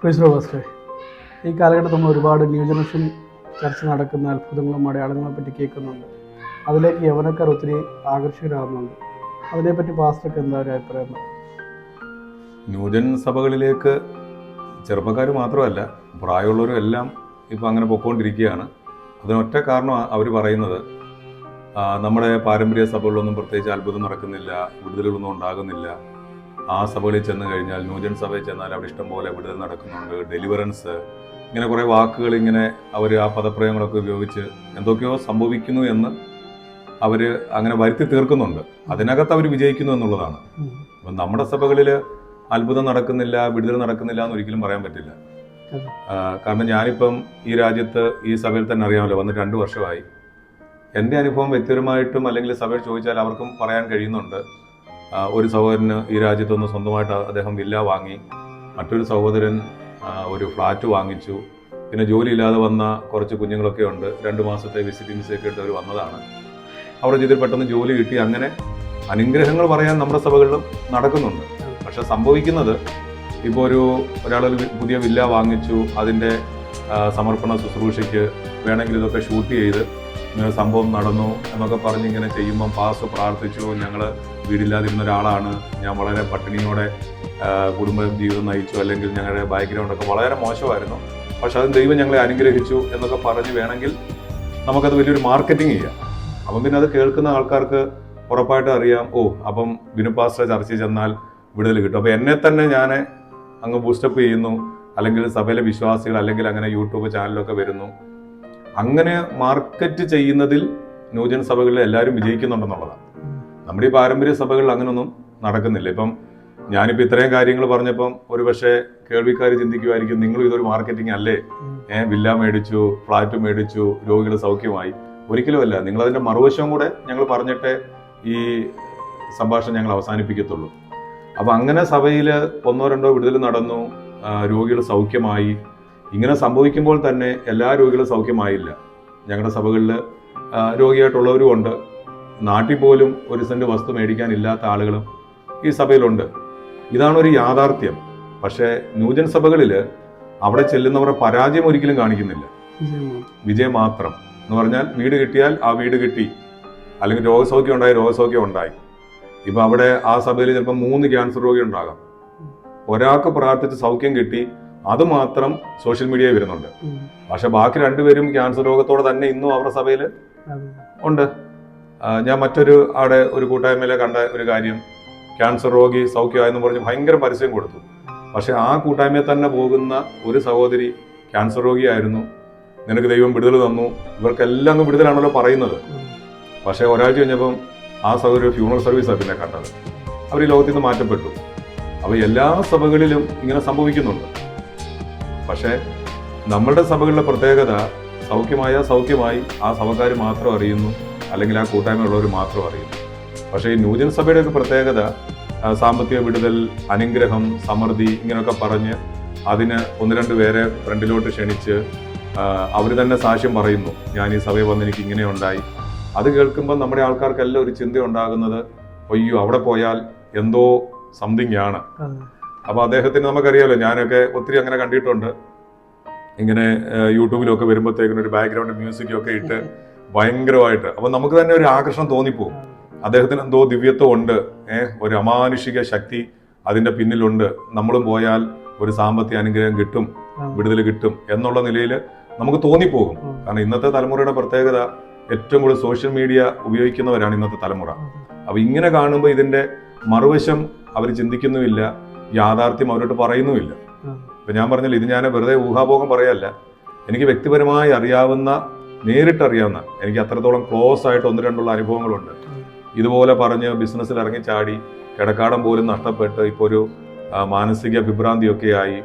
Principal ഈ കാലഘട്ടത്തിൽ നമ്മൾ ഒരുപാട് ന്യൂ ജനറേഷൻ ചർച്ച നടക്കുന്ന അത്ഭുതങ്ങളും അടയാളങ്ങളെ പറ്റി കേൾക്കുന്നുണ്ട്. അതിലേക്ക് യവനക്കാർ ഒത്തിരി ആകർഷകരാകുന്നുണ്ട്. അതിനെപ്പറ്റി പാസ്റ്റർക്ക് എന്താ ഒരു അഭിപ്രായം? ന്യൂജൻ സഭകളിലേക്ക് ചെറുപ്പക്കാർ മാത്രമല്ല പ്രായമുള്ളവരും എല്ലാം ഇപ്പോൾ അങ്ങനെ പൊയ്ക്കൊണ്ടിരിക്കുകയാണ്. അതിനൊറ്റ കാരണം അവർ പറയുന്നത് നമ്മുടെ പാരമ്പര്യ സഭകളിലൊന്നും പ്രത്യേകിച്ച് അത്ഭുതം നടക്കുന്നില്ല, വിടുതലുകളൊന്നും ഉണ്ടാകുന്നില്ല. ആ സഭകളിൽ ചെന്ന് കഴിഞ്ഞാൽ, ന്യൂജൻ സഭയിൽ ചെന്നാൽ അവിടെ ഇഷ്ടംപോലെ വിടുതൽ നടക്കുന്നുണ്ട്, ഡെലിവറൻസ്, ഇങ്ങനെ കുറേ വാക്കുകൾ ഇങ്ങനെ അവർ ആ പദപ്രയോഗങ്ങളൊക്കെ ഉപയോഗിച്ച് എന്തൊക്കെയോ സംഭവിക്കുന്നു എന്ന് അവർ അങ്ങനെ വരുത്തി തീർക്കുന്നുണ്ട്. അതിനകത്ത് അവർ വിജയിക്കുന്നു എന്നുള്ളതാണ്. അപ്പം നമ്മുടെ സഭകളിൽ അത്ഭുതം നടക്കുന്നില്ല, വിടുതൽ നടക്കുന്നില്ല എന്ന് ഒരിക്കലും പറയാൻ പറ്റില്ല. കാരണം ഞാനിപ്പം ഈ രാജ്യത്ത് ഈ സഭയിൽ തന്നെ അറിയാമല്ലോ, വന്നിട്ട് 2 വർഷമായി. എൻ്റെ അനുഭവം വ്യക്തിപരമായിട്ടും അല്ലെങ്കിൽ സഭയിൽ ചോദിച്ചാൽ അവർക്കും പറയാൻ കഴിയുന്നുണ്ട്. ഒരു സഹോദരന് ഈ രാജ്യത്തൊന്ന് സ്വന്തമായിട്ട് അദ്ദേഹം വില്ല വാങ്ങി, മറ്റൊരു സഹോദരൻ ഒരു ഫ്ലാറ്റ് വാങ്ങിച്ചു, പിന്നെ ജോലിയില്ലാതെ വന്ന കുറച്ച് കുഞ്ഞുങ്ങളൊക്കെ ഉണ്ട്. 2 മാസത്തെ വിസിറ്റിംഗ് വിസയൊക്കെ ഇട്ട് അവർ വന്നതാണ്. അവരുടെ ജീവിതത്തിൽ പെട്ടെന്ന് ജോലി കിട്ടി. അങ്ങനെ അനുഗ്രഹങ്ങൾ പറയാൻ നമ്മുടെ സഭകളിലും നടക്കുന്നുണ്ട്. പക്ഷെ സംഭവിക്കുന്നത്, ഇപ്പോൾ ഒരാളൊരു പുതിയ വില്ല വാങ്ങിച്ചു, അതിൻ്റെ സമർപ്പണ ശുശ്രൂഷയ്ക്ക് വേണമെങ്കിൽ ഇതൊക്കെ ഷൂട്ട് ചെയ്ത് സംഭവം നടന്നു എന്നൊക്കെ പറഞ്ഞ് ഇങ്ങനെ ചെയ്യുമ്പം പാസ്റ്റർ പ്രാർത്ഥിച്ചു, ഞങ്ങൾ വീടില്ലാതിരുന്ന ഒരാളാണ്, ഞാൻ വളരെ പട്ടിണിയോടെ കുടുംബ ജീവിതം നയിച്ചു, അല്ലെങ്കിൽ ഞങ്ങളുടെ ബാക്ക്ഗ്രൗണ്ടൊക്കെ വളരെ മോശമായിരുന്നു, പക്ഷെ അത് ദൈവം ഞങ്ങളെ അനുഗ്രഹിച്ചു എന്നൊക്കെ പറഞ്ഞ് വേണമെങ്കിൽ നമുക്കത് വലിയൊരു മാർക്കറ്റിംഗ് ചെയ്യാം. അപ്പം പിന്നെ അത് കേൾക്കുന്ന ആൾക്കാർക്ക് ഉറപ്പായിട്ട് അറിയാം, അപ്പം ബിനു പാസ്റ്റർ ചർച്ചയിൽ ചെന്നാൽ വിടുതൽ കിട്ടും. അപ്പോൾ എന്നെ തന്നെ ഞാൻ അങ്ങ് ബൂസ്റ്റപ്പ് ചെയ്യുന്നു, അല്ലെങ്കിൽ സഭയിലെ വിശ്വാസികൾ അല്ലെങ്കിൽ അങ്ങനെ യൂട്യൂബ് ചാനലൊക്കെ വരുന്നു. അങ്ങനെ മാർക്കറ്റ് ചെയ്യുന്നതിൽ ന്യൂജൻ സഭകളിൽ എല്ലാവരും വിജയിക്കുന്നുണ്ടെന്നുള്ളതാണ്. നമ്മുടെ ഈ പാരമ്പര്യ സഭകളിൽ അങ്ങനെയൊന്നും നടക്കുന്നില്ല. ഇപ്പം ഞാനിപ്പോൾ ഇത്രയും കാര്യങ്ങൾ പറഞ്ഞപ്പം ഒരുപക്ഷെ കേൾവിക്കാർ ചിന്തിക്കുമായിരിക്കും, നിങ്ങൾ ഇതൊരു മാർക്കറ്റിംഗ് അല്ലേ, വില്ല മേടിച്ചു, ഫ്ലാറ്റ് മേടിച്ചു, രോഗികൾ സൗഖ്യമായി. ഒരിക്കലുമല്ല. നിങ്ങളതിൻ്റെ മറുവശവും കൂടെ ഞങ്ങൾ പറഞ്ഞിട്ട് ഈ സംഭാഷണം ഞങ്ങൾ അവസാനിപ്പിക്കത്തുള്ളൂ. അപ്പം അങ്ങനെ സഭയിൽ 1-2 വിടുതൽ നടന്നു, രോഗികൾ സൗഖ്യമായി. ഇങ്ങനെ സംഭവിക്കുമ്പോൾ തന്നെ എല്ലാ രോഗികളും സൗഖ്യമായില്ല. ഞങ്ങളുടെ സഭകളിൽ രോഗിയായിട്ടുള്ളവരും ഉണ്ട്. നാട്ടിൽ പോലും 1 സെന്റ് വസ്തു മേടിക്കാനില്ലാത്ത ആളുകളും ഈ സഭയിലുണ്ട്. ഇതാണ് ഒരു യാഥാർത്ഥ്യം. പക്ഷേ ന്യൂജൻ സഭകളിൽ അവിടെ ചെല്ലുന്നവരുടെ പരാജയം ഒരിക്കലും കാണിക്കുന്നില്ല, വിജയം മാത്രം. എന്ന് പറഞ്ഞാൽ വീട് കിട്ടിയാൽ ആ വീട് കിട്ടി, അല്ലെങ്കിൽ രോഗസൗഖ്യം ഉണ്ടായി, രോഗസൗഖ്യം ഉണ്ടായി. ഇപ്പം അവിടെ ആ സഭയിൽ ചിലപ്പോൾ 3 ക്യാൻസർ രോഗി ഉണ്ടാകാം. ഒരാൾക്ക് പ്രാർത്ഥിച്ച് സൗഖ്യം കിട്ടി, അത് മാത്രം സോഷ്യൽ മീഡിയയിൽ വരുന്നുണ്ട്. പക്ഷെ ബാക്കി 2 പേരും ക്യാൻസർ രോഗത്തോടെ തന്നെ ഇന്നും അവരുടെ സഭയിൽ ഉണ്ട്. ഞാൻ മറ്റൊരു അവിടെ ഒരു കൂട്ടായ്മയിലെ കണ്ട ഒരു കാര്യം, ക്യാൻസർ രോഗി സൗഖ്യമായെന്ന് പറഞ്ഞ് ഭയങ്കര പരസ്യം കൊടുത്തു. പക്ഷെ ആ കൂട്ടായ്മയിൽ തന്നെ പോകുന്ന ഒരു സഹോദരി ക്യാൻസർ രോഗിയായിരുന്നു, നിനക്ക് ദൈവം വിടുതൽ തന്നു, ഇവർക്കെല്ലാം വിടുതലാണല്ലോ പറയുന്നത്. പക്ഷെ ഒരാഴ്ച കഴിഞ്ഞപ്പം ആ സഹോദരി ഫ്യൂണറൽ സർവീസാണ് പിന്നെ കണ്ടത്. അവർ ഈ ലോകത്തിൽ നിന്ന് മാറ്റപ്പെട്ടു. അപ്പോൾ എല്ലാ സഭകളിലും ഇങ്ങനെ സംഭവിക്കുന്നുണ്ട്. പക്ഷേ നമ്മളുടെ സഭകളിലെ പ്രത്യേകത, സൗഖ്യമായി ആ സഭക്കാർ മാത്രം അറിയുന്നു, അല്ലെങ്കിൽ ആ കൂട്ടായ്മയുള്ളവർ മാത്രം അറിയുന്നു. പക്ഷേ ഈ ന്യൂജൻ സഭയുടെ ഒരു പ്രത്യേകത, സാമ്പത്തിക വിടുതൽ, അനുഗ്രഹം, സമൃദ്ധി ഇങ്ങനെയൊക്കെ പറഞ്ഞ് അതിന് 1-2 പേരെ ഫ്രണ്ടിലോട്ട് ക്ഷണിച്ച് അവർ തന്നെ സാക്ഷ്യം പറയുന്നു, ഞാൻ ഈ സഭയിൽ വന്ന് എനിക്ക് ഇങ്ങനെ ഉണ്ടായി. അത് കേൾക്കുമ്പോൾ നമ്മുടെ ആൾക്കാർക്കെല്ലാം ഒരു ചിന്ത ഉണ്ടാകുന്നത്, അയ്യോ അവിടെ പോയാൽ എന്തോ സംതിങ് ആണ്. അപ്പോൾ അദ്ദേഹത്തിന് നമുക്കറിയാമല്ലോ, ഞാനൊക്കെ ഒത്തിരി അങ്ങനെ കണ്ടിട്ടുണ്ട്. ഇങ്ങനെ യൂട്യൂബിലൊക്കെ വരുമ്പോഴത്തേക്കിനും ഒരു ബാക്ക്ഗ്രൗണ്ട് മ്യൂസിക്കൊക്കെ ഇട്ട് ഭയങ്കരമായിട്ട്, അപ്പം നമുക്ക് തന്നെ ഒരു ആകർഷണം തോന്നിപ്പോവും. അദ്ദേഹത്തിന് എന്തോ ദിവ്യത്വം ഉണ്ട്, ഒരു അമാനുഷിക ശക്തി അതിൻ്റെ പിന്നിലുണ്ട്, നമ്മളും പോയാൽ ഒരു സാമ്പത്തിക അനുഗ്രഹം കിട്ടും, വിടുതൽ കിട്ടും എന്നുള്ള നിലയിൽ നമുക്ക് തോന്നിപ്പോകും. കാരണം ഇന്നത്തെ തലമുറയുടെ പ്രത്യേകത, ഏറ്റവും കൂടുതൽ സോഷ്യൽ മീഡിയ ഉപയോഗിക്കുന്നവരാണ് ഇന്നത്തെ തലമുറ. അപ്പോൾ ഇങ്ങനെ കാണുമ്പോൾ ഇതിൻ്റെ മറുവശം അവർ ചിന്തിക്കുന്നുമില്ല, യാഥാർത്ഥ്യം അവരോട് പറയുന്നുമില്ല. ഇപ്പം ഞാൻ പറഞ്ഞില്ല, ഇത് ഞാൻ വെറുതെ ഊഹാഭോഗം പറയല്ല. എനിക്ക് വ്യക്തിപരമായി അറിയാവുന്ന, നേരിട്ടറിയാവുന്ന, എനിക്ക് അത്രത്തോളം ക്ലോസ് ആയിട്ട് 1-2 അനുഭവങ്ങളുണ്ട്. ഇതുപോലെ പറഞ്ഞ് ബിസിനസ്സിൽ ഇറങ്ങിച്ചാടി കിടക്കാടം പോലും നഷ്ടപ്പെട്ട് ഇപ്പോൾ ഒരു മാനസിക വിഭ്രാന്തിയൊക്കെ ആയി.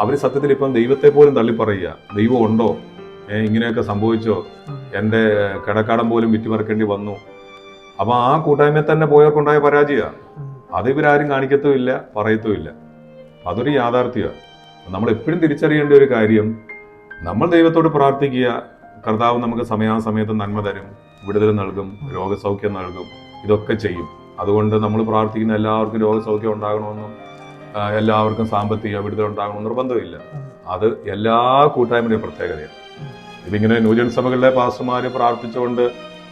അവർ സത്യത്തിൽ ഇപ്പം ദൈവത്തെ പോലും തള്ളിപ്പറയുക, ദൈവം ഉണ്ടോ, ഇങ്ങനെയൊക്കെ സംഭവിച്ചോ, എൻ്റെ കിടക്കാടം പോലും വിറ്റുപറക്കേണ്ടി വന്നു. അപ്പം ആ കൂട്ടായ്മയിൽ തന്നെ പോയവർക്കുണ്ടായ പരാജയമാണ്. അത് ഇവരാരും കാണിക്കത്തുമില്ല, പറയത്തുമില്ല. അതൊരു യാഥാർത്ഥ്യമാണ്. നമ്മൾ എപ്പോഴും തിരിച്ചറിയേണ്ട ഒരു കാര്യം, നമ്മൾ ദൈവത്തോട് പ്രാർത്ഥിക്കുക, കർത്താവ് നമുക്ക് സമയാസമയത്ത് നന്മ തരും, വിടുതൽ നൽകും, രോഗസൗഖ്യം നൽകും, ഇതൊക്കെ ചെയ്യും. അതുകൊണ്ട് നമ്മൾ പ്രാർത്ഥിക്കുന്ന എല്ലാവർക്കും രോഗസൗഖ്യം ഉണ്ടാകണമെന്നും എല്ലാവർക്കും സാമ്പത്തിക വിടുതൽ ഉണ്ടാകണമെന്ന് നിർബന്ധമില്ല. അത് എല്ലാ കൂട്ടായ്മയുടെയും പ്രത്യേകതയാണ്. ഇതിങ്ങനെ ന്യൂജൻ സഭകളിലെ പാസ്റ്റർമാർ പ്രാർത്ഥിച്ചുകൊണ്ട്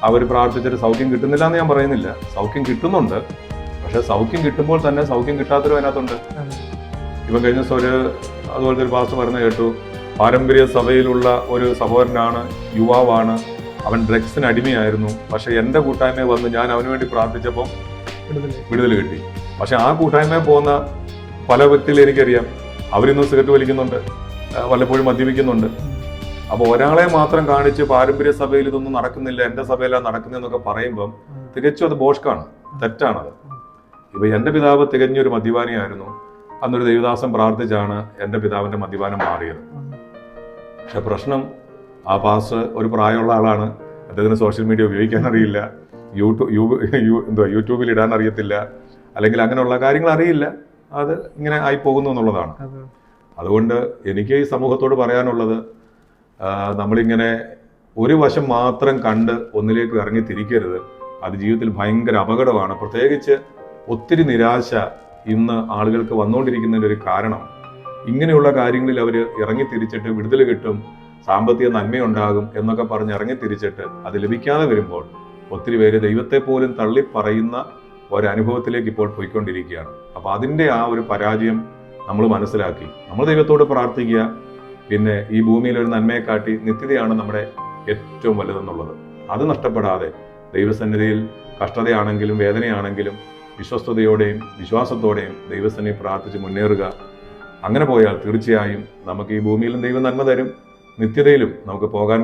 അവർ പ്രാർത്ഥിച്ചിട്ട് സൗഖ്യം കിട്ടുന്നില്ല എന്ന് ഞാൻ പറയുന്നില്ല. സൗഖ്യം കിട്ടുന്നുണ്ട്. പക്ഷെ സൗഖ്യം കിട്ടുമ്പോൾ തന്നെ സൗഖ്യം കിട്ടാത്തവരും അതിനകത്തുണ്ട്. ഇപ്പം കഴിഞ്ഞ ദിവസം അതുപോലത്തെ ഒരു പാസ്റ്റർ പറഞ്ഞു കേട്ടു, പാരമ്പര്യ സഭയിലുള്ള ഒരു സഹോദരനാണ്, യുവാവാണ്, അവൻ ഡ്രഗ്സിന് അടിമയായിരുന്നു. പക്ഷെ എൻ്റെ കൂട്ടായ്മയിൽ വന്ന് ഞാൻ അവന് വേണ്ടി പ്രാർത്ഥിച്ചപ്പോൾ വിടുതൽ കിട്ടി. പക്ഷെ ആ കൂട്ടായ്മയിൽ പോകുന്ന പല വ്യക്തികൾ എനിക്കറിയാം, അവരിന്ന് സിഗരറ്റ് വലിക്കുന്നുണ്ട്, വല്ലപ്പോഴും മദ്യപിക്കുന്നുണ്ട്. അപ്പോൾ ഒരാളെ മാത്രം കാണിച്ച് പാരമ്പര്യ സഭയിൽ ഇതൊന്നും നടക്കുന്നില്ല, എൻ്റെ സഭയിലാണ് നടക്കുന്നതെന്നൊക്കെ പറയുമ്പം തികച്ചും അത് ബോഷ്കാണ്, തെറ്റാണത്. ഇപ്പൊ എൻ്റെ പിതാവ് തികഞ്ഞൊരു മദ്യപാനിയായിരുന്നു. അന്നൊരു ദൈവദാസൻ പ്രാർത്ഥിച്ചാണ് എൻ്റെ പിതാവിൻ്റെ മദ്യപാനം മാറിയത്. പക്ഷെ പ്രശ്നം, ആ പാസ്റ്റർ ഒരു പ്രായമുള്ള ആളാണ്, അദ്ദേഹത്തിന് സോഷ്യൽ മീഡിയ ഉപയോഗിക്കാൻ അറിയില്ല, യൂട്യൂബിൽ ഇടാൻ അറിയത്തില്ല, അല്ലെങ്കിൽ അങ്ങനെയുള്ള കാര്യങ്ങൾ അറിയില്ല. അത് ഇങ്ങനെ ആയി പോകുന്നു എന്നുള്ളതാണ്. അതുകൊണ്ട് എനിക്ക് ഈ സമൂഹത്തോട് പറയാനുള്ളത്, നമ്മളിങ്ങനെ ഒരു വശം മാത്രം കണ്ട് ഒന്നിലേക്ക് ഇറങ്ങി തിരിക്കരുത്. അത് ജീവിതത്തിൽ ഭയങ്കര അപകടമാണ്. പ്രത്യേകിച്ച് ഒത്തിരി നിരാശ ഇന്ന് ആളുകൾക്ക് വന്നുകൊണ്ടിരിക്കുന്നതിൻ്റെ ഒരു കാരണം, ഇങ്ങനെയുള്ള കാര്യങ്ങളിൽ അവർ ഇറങ്ങി തിരിച്ചിട്ട് വിടുതൽ കിട്ടും, സാമ്പത്തിക നന്മയുണ്ടാകും എന്നൊക്കെ പറഞ്ഞ് ഇറങ്ങി തിരിച്ചിട്ട് അത് ലഭിക്കാതെ വരുമ്പോൾ ഒത്തിരി പേര് ദൈവത്തെ പോലും തള്ളിപ്പറയുന്ന ഒരനുഭവത്തിലേക്ക് ഇപ്പോൾ പോയിക്കൊണ്ടിരിക്കുകയാണ്. അപ്പോൾ അതിൻ്റെ ആ ഒരു പരാജയം നമ്മൾ മനസ്സിലാക്കി നമ്മൾ ദൈവത്തോട് പ്രാർത്ഥിക്കുക. പിന്നെ ഈ ഭൂമിയിൽ ഒരു നന്മയെ കാട്ടി നിത്യതയാണ് നമ്മുടെ ഏറ്റവും വലുതെന്നുള്ളത്. അത് നഷ്ടപ്പെടാതെ ദൈവസന്നിധിയിൽ കഷ്ടതയാണെങ്കിലും വേദനയാണെങ്കിലും വിശ്വസ്തയോടെയും വിശ്വാസത്തോടെയും ദൈവസന്നിധി പ്രാർത്ഥിച്ച് മുന്നേറുക. അങ്ങനെ പോയാൽ തീർച്ചയായും നമുക്ക് ഈ ഭൂമിയിലും ദൈവം നന്മ തരും, നിത്യതയിലും നമുക്ക് പോകാൻ